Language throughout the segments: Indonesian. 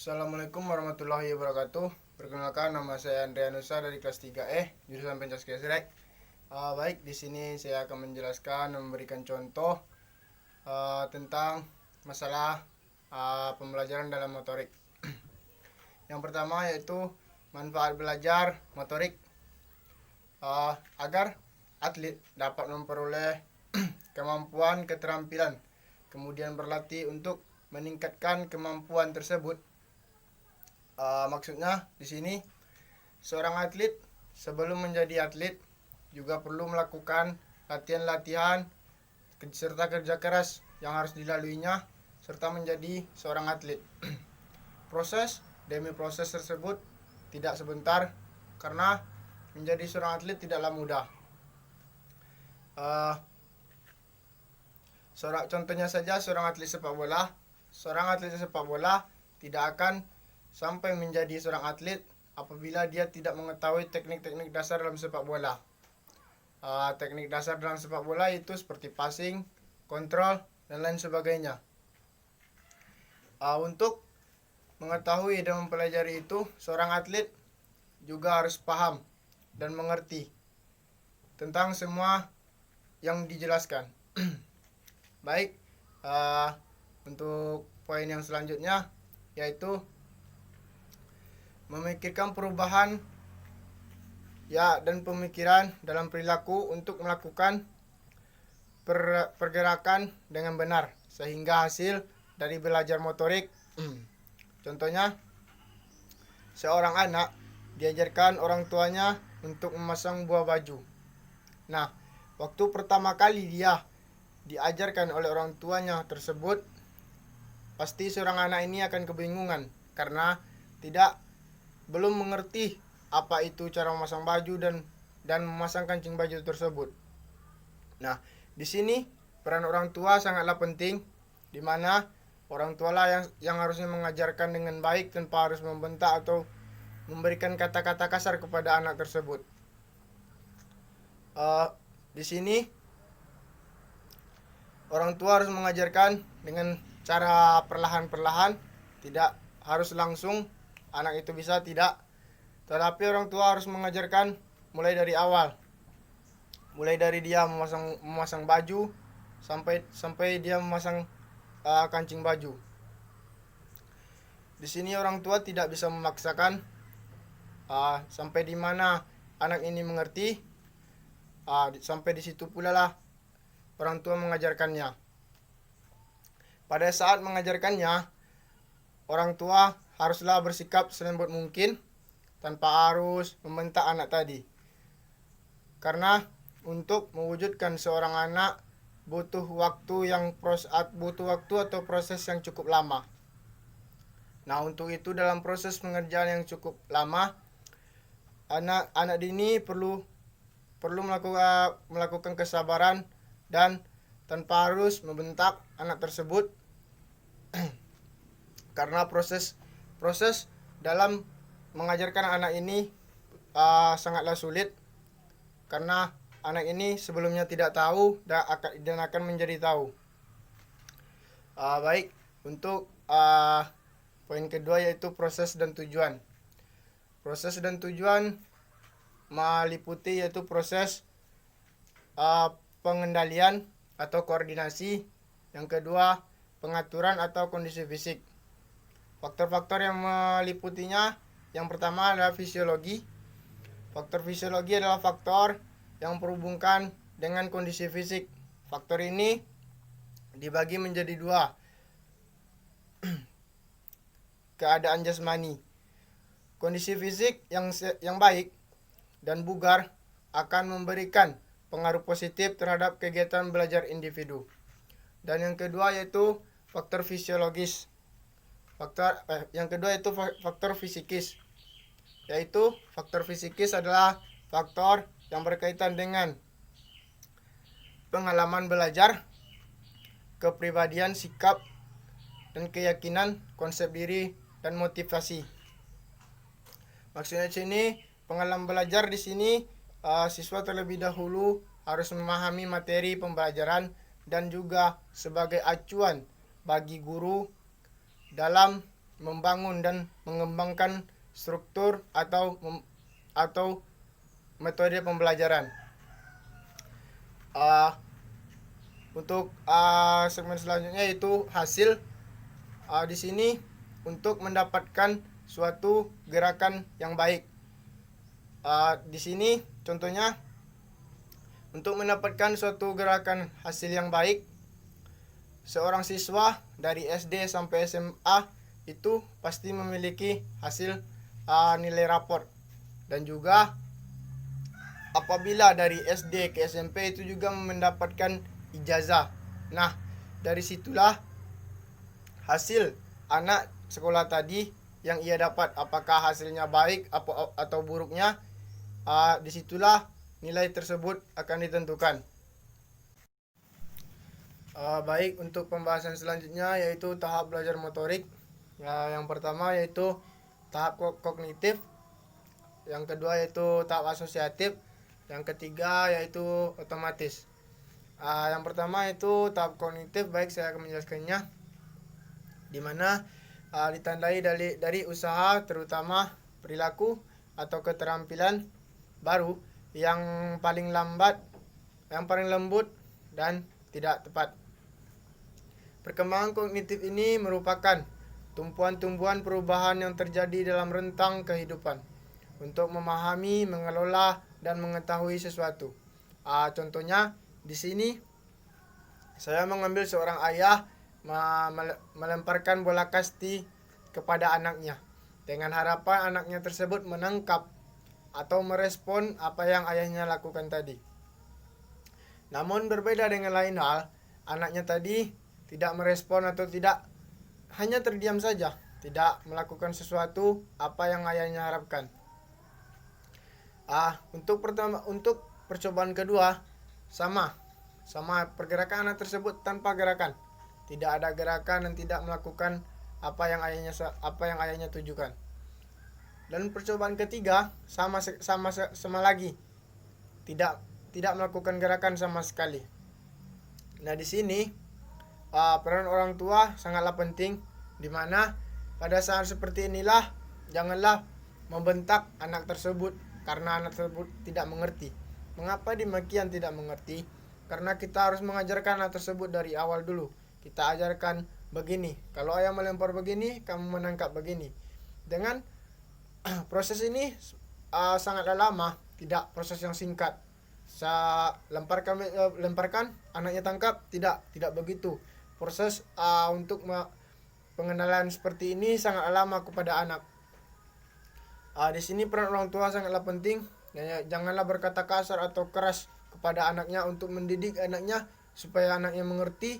Assalamualaikum warahmatullahi wabarakatuh. Perkenalkan, nama saya Andrea Nusa dari kelas 3E, jurusan Pencak. Baik, di sini saya akan menjelaskan memberikan contoh tentang masalah pembelajaran dalam motorik. Yang pertama yaitu manfaat belajar motorik agar atlet dapat memperoleh kemampuan keterampilan, kemudian berlatih untuk meningkatkan kemampuan tersebut. Maksudnya di sini seorang atlet sebelum menjadi atlet juga perlu melakukan latihan-latihan serta kerja keras yang harus dilaluinya serta menjadi seorang atlet. Proses demi proses tersebut tidak sebentar karena menjadi seorang atlet tidaklah mudah. Contohnya saja seorang atlet sepak bola. Seorang atlet sepak bola tidak akan sampai menjadi seorang atlet apabila dia tidak mengetahui teknik-teknik dasar dalam sepak bola. Teknik dasar dalam sepak bola itu seperti passing, kontrol, dan lain sebagainya. Untuk mengetahui dan mempelajari itu, seorang atlet juga harus paham dan mengerti tentang semua yang dijelaskan. Baik, untuk poin yang selanjutnya yaitu memikirkan perubahan dan pemikiran dalam perilaku untuk melakukan pergerakan dengan benar sehingga hasil dari belajar motorik. Contohnya, seorang anak diajarkan orang tuanya untuk memasang buah baju. Nah, waktu pertama kali dia diajarkan oleh orang tuanya tersebut, pasti seorang anak ini akan kebingungan karena belum mengerti apa itu cara memasang baju dan memasang kancing baju tersebut. Nah, di sini peran orang tua sangatlah penting, di mana orang tua lah yang harusnya mengajarkan dengan baik tanpa harus membentak atau memberikan kata-kata kasar kepada anak tersebut. Di sini orang tua harus mengajarkan dengan cara perlahan-perlahan, tidak harus langsung anak itu bisa, tidak. Tetapi orang tua harus mengajarkan mulai dari awal. Mulai dari dia memasang baju sampai dia memasang kancing baju. Di sini orang tua tidak bisa memaksakan sampai di mana anak ini mengerti. Sampai di situ pula lah orang tua mengajarkannya. Pada saat mengajarkannya, orang tua haruslah bersikap selembut mungkin tanpa harus membentak anak tadi. Karena untuk mewujudkan seorang anak butuh waktu atau proses yang cukup lama. Nah, untuk itu dalam proses pengerjaan yang cukup lama, anak dini perlu melakukan kesabaran dan tanpa harus membentak anak tersebut. Karena proses dalam mengajarkan anak ini sangatlah sulit, karena anak ini sebelumnya tidak tahu dan akan menjadi tahu. Baik, untuk poin kedua yaitu proses dan tujuan. Proses dan tujuan meliputi yaitu proses pengendalian atau koordinasi. Yang kedua, pengaturan atau kondisi fisik. Faktor-faktor yang meliputinya, yang pertama adalah fisiologi. Faktor fisiologi adalah faktor yang berhubungan dengan kondisi fisik. Faktor ini dibagi menjadi dua. Keadaan jasmani. Kondisi fisik yang baik dan bugar akan memberikan pengaruh positif terhadap kegiatan belajar individu. Dan yang kedua yaitu faktor fisiologis. Yang kedua yaitu faktor fisikis. Yaitu faktor fisikis adalah faktor yang berkaitan dengan pengalaman belajar, kepribadian, sikap, dan keyakinan, konsep diri, dan motivasi. Maksudnya di sini pengalaman belajar di sini siswa terlebih dahulu harus memahami materi pembelajaran dan juga sebagai acuan bagi guru dalam membangun dan mengembangkan struktur atau metode pembelajaran. Untuk segmen selanjutnya yaitu hasil. Di sini untuk mendapatkan suatu gerakan yang baik. Di sini contohnya untuk mendapatkan suatu gerakan hasil yang baik, seorang siswa dari SD sampai SMA itu pasti memiliki hasil nilai rapor, dan juga apabila dari SD ke SMP itu juga mendapatkan ijazah. Nah, dari situlah hasil anak sekolah tadi yang ia dapat, apakah hasilnya baik atau buruknya, disitulah nilai tersebut akan ditentukan. Baik, untuk pembahasan selanjutnya yaitu tahap belajar motorik. Yang pertama yaitu tahap kognitif, yang kedua yaitu tahap asosiatif, yang ketiga yaitu otomatis. Yang pertama itu tahap kognitif. Baik, saya akan menjelaskannya, di mana ditandai dari usaha, terutama perilaku atau keterampilan baru yang paling lembut dan tidak tepat. Perkembangan kognitif ini merupakan tumpuan-tumpuan perubahan yang terjadi dalam rentang kehidupan untuk memahami, mengelola, dan mengetahui sesuatu. Contohnya di sini saya mengambil seorang ayah melemparkan bola kasti kepada anaknya dengan harapan anaknya tersebut menangkap atau merespon apa yang ayahnya lakukan tadi. Namun berbeda dengan lain hal, anaknya tadi tidak merespon atau tidak, hanya terdiam saja, tidak melakukan sesuatu apa yang ayahnya harapkan. Untuk percobaan kedua sama pergerakan anak tersebut tanpa gerakan, tidak ada gerakan dan tidak melakukan apa yang ayahnya tujukan. Dan percobaan ketiga sama lagi, tidak melakukan gerakan sama sekali. Nah, di sini peran orang tua sangatlah penting, di mana pada saat seperti inilah janganlah membentak anak tersebut karena anak tersebut tidak mengerti. Mengapa demikian tidak mengerti? Karena kita harus mengajarkan anak tersebut dari awal dulu. Kita ajarkan begini, kalau ayah melempar begini, kamu menangkap begini. Dengan proses ini sangatlah lama, tidak proses yang singkat. Lemparkan, anaknya tangkap, tidak begitu. Proses untuk pengenalan seperti ini sangat lama kepada anak. Di sini peran orang tua sangatlah penting. Janganlah berkata kasar atau keras kepada anaknya untuk mendidik anaknya supaya anaknya mengerti.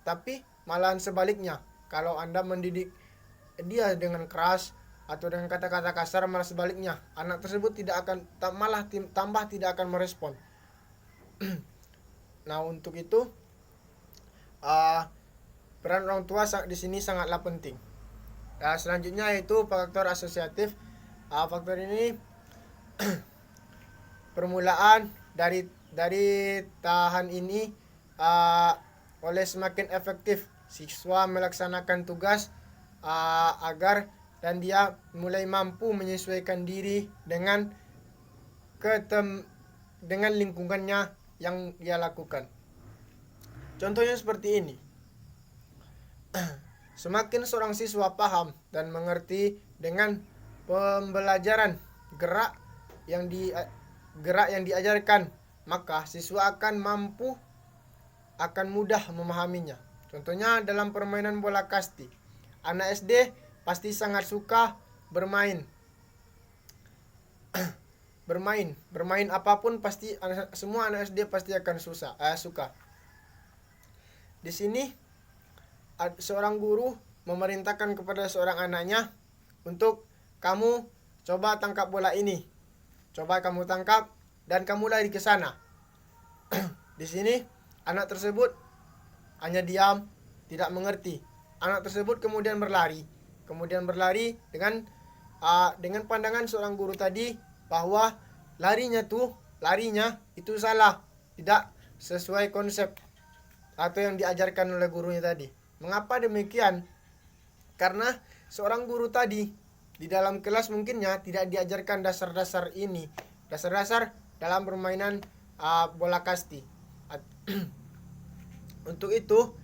Tapi malahan sebaliknya, kalau Anda mendidik dia dengan keras atau dengan kata-kata kasar, malah sebaliknya anak tersebut tambah tidak akan merespon. Nah, untuk itu peran orang tua di sini sangatlah penting. Selanjutnya yaitu faktor asosiatif. Faktor ini permulaan dari tahan ini oleh semakin efektif siswa melaksanakan tugas agar dan dia mulai mampu menyesuaikan diri dengan lingkungannya yang dia lakukan. Contohnya seperti ini. Semakin seorang siswa paham dan mengerti dengan pembelajaran gerak yang diajarkan, maka siswa akan mudah memahaminya. Contohnya dalam permainan bola kasti, anak SD pasti sangat suka bermain apapun, pasti semua anak SD pasti akan suka. Di sini seorang guru memerintahkan kepada seorang anaknya untuk kamu coba tangkap bola ini. Coba kamu tangkap dan kamu lari ke sana. Di sini anak tersebut hanya diam, tidak mengerti. Anak tersebut kemudian berlari dengan pandangan seorang guru tadi bahwa larinya itu salah, tidak sesuai konsep atau yang diajarkan oleh gurunya tadi. Mengapa demikian? Karena seorang guru tadi di dalam kelas mungkinnya tidak diajarkan dasar-dasar ini, dasar-dasar dalam permainan bola kasti. Untuk itu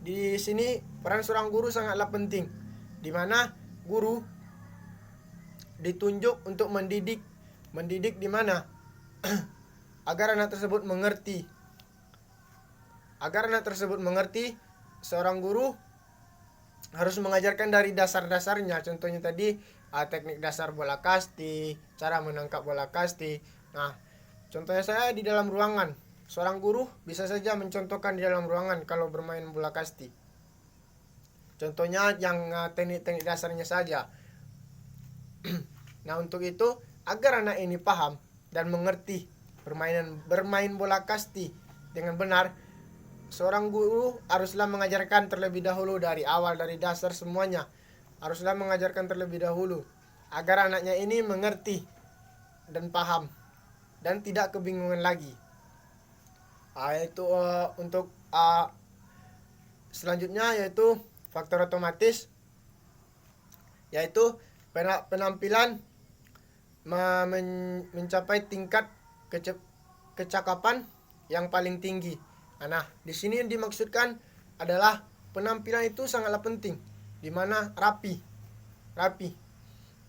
di sini peran seorang guru sangatlah penting, di mana guru ditunjuk untuk mendidik di mana agar anak tersebut mengerti. Agar anak tersebut mengerti, seorang guru harus mengajarkan dari dasar-dasarnya. Contohnya tadi teknik dasar bola kasti, cara menangkap bola kasti. Nah, contohnya saya di dalam ruangan, seorang guru bisa saja mencontohkan di dalam ruangan kalau bermain bola kasti. Contohnya yang teknik-teknik dasarnya saja. Nah, untuk itu agar anak ini paham dan mengerti bermain bola kasti dengan benar, seorang guru haruslah mengajarkan terlebih dahulu dari awal, dari dasar semuanya. Haruslah mengajarkan terlebih dahulu agar anaknya ini mengerti dan paham dan tidak kebingungan lagi. Itu untuk selanjutnya yaitu faktor otomatis, yaitu penampilan mencapai tingkat kecakapan yang paling tinggi. Nah, di sini yang dimaksudkan adalah penampilan itu sangatlah penting, di mana rapi.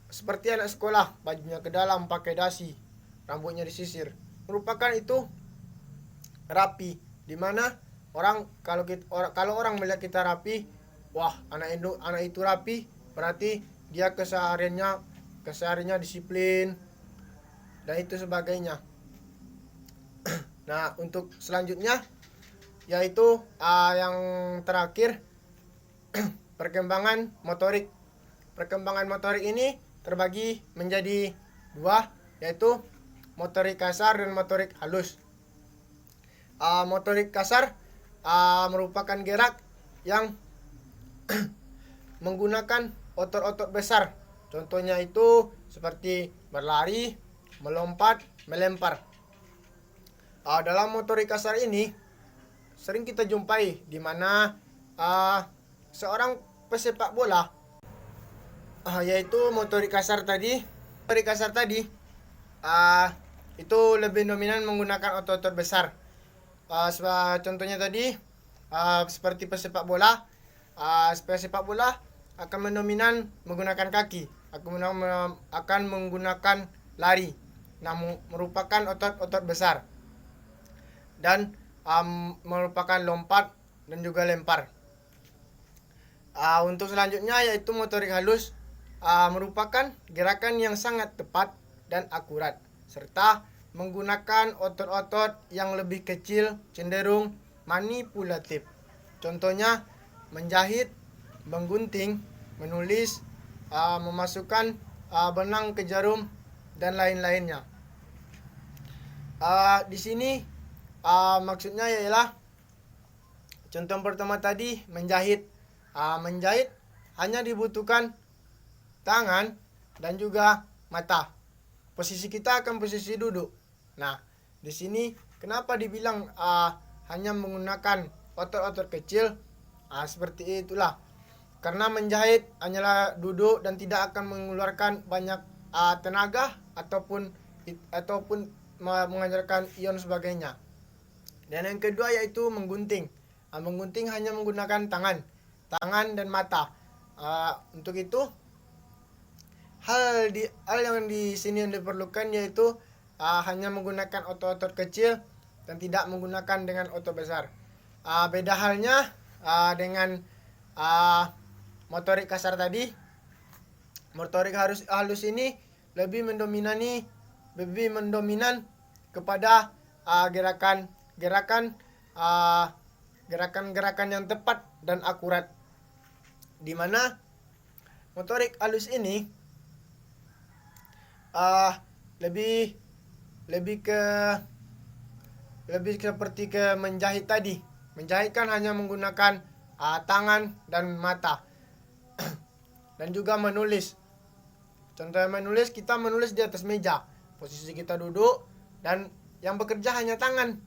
Seperti anak sekolah, bajunya ke dalam pakai dasi, rambutnya disisir, merupakan itu rapi, di mana kalau orang melihat kita rapi, wah, anak itu rapi, berarti dia kesehariannya disiplin dan itu sebagainya. Nah, untuk selanjutnya yaitu yang terakhir perkembangan motorik. Perkembangan motorik ini terbagi menjadi dua, yaitu motorik kasar dan motorik halus. Motorik kasar merupakan gerak yang menggunakan otot-otot besar. Contohnya itu seperti berlari, melompat, melempar. Dalam motorik kasar ini sering kita jumpai di mana seorang pesepak bola yaitu motorik kasar tadi itu lebih dominan menggunakan otot-otot besar. Contohnya tadi seperti pesepak bola akan mendominan menggunakan kaki, akan menggunakan lari, namun merupakan otot-otot besar, dan merupakan lompat dan juga lempar. Untuk selanjutnya yaitu motorik halus, merupakan gerakan yang sangat tepat dan akurat, serta menggunakan otot-otot yang lebih kecil, cenderung manipulatif. Contohnya menjahit, menggunting, menulis, memasukkan benang ke jarum, dan lain-lainnya. Di sini maksudnya ialah contoh pertama tadi menjahit. Menjahit hanya dibutuhkan tangan dan juga mata. Posisi kita akan posisi duduk. Nah, di sini kenapa dibilang hanya menggunakan otot-otot kecil? Seperti itulah. Karena menjahit hanyalah duduk dan tidak akan mengeluarkan banyak tenaga ataupun mengajarkan ion sebagainya. Dan yang kedua yaitu menggunting. Menggunting hanya menggunakan tangan dan mata. Untuk itu hal yang di sini yang diperlukan yaitu hanya menggunakan otot-otot kecil dan tidak menggunakan dengan otot besar. Beda halnya dengan motorik kasar tadi. Motorik halus ini lebih mendominan kepada gerakan-gerakan yang tepat dan akurat, di mana motorik halus ini lebih seperti ke menjahit tadi. Menjahit kan hanya menggunakan tangan dan mata. Dan juga menulis. Contohnya menulis, kita menulis di atas meja. Posisi kita duduk dan yang bekerja hanya tangan.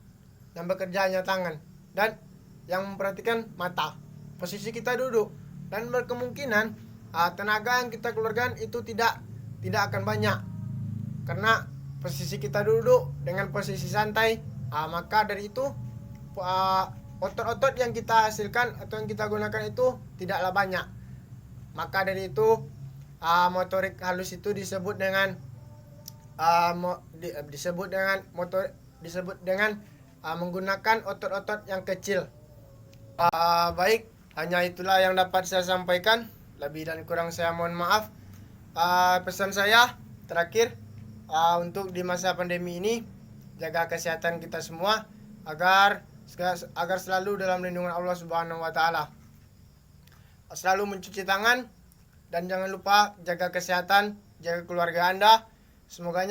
Dan yang memperhatikan mata. Posisi kita duduk. dan berkemungkinan tenaga yang kita keluarkan itu tidak akan banyak, karena posisi kita duduk dengan posisi santai. Maka dari itu otot-otot yang kita hasilkan atau yang kita gunakan itu tidaklah banyak. Maka dari itu motorik halus itu disebut dengan menggunakan otot-otot yang kecil. Baik, hanya itulah yang dapat saya sampaikan. Lebih dan kurang saya mohon maaf. Pesan saya terakhir, untuk di masa pandemi ini, jaga kesehatan kita semua agar selalu dalam lindungan Allah Subhanahu wa taala. Selalu mencuci tangan dan jangan lupa jaga kesehatan, jaga keluarga Anda. Semoga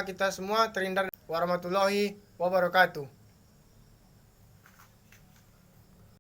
kita semua terhindar warahmatullahi wabarakatuh.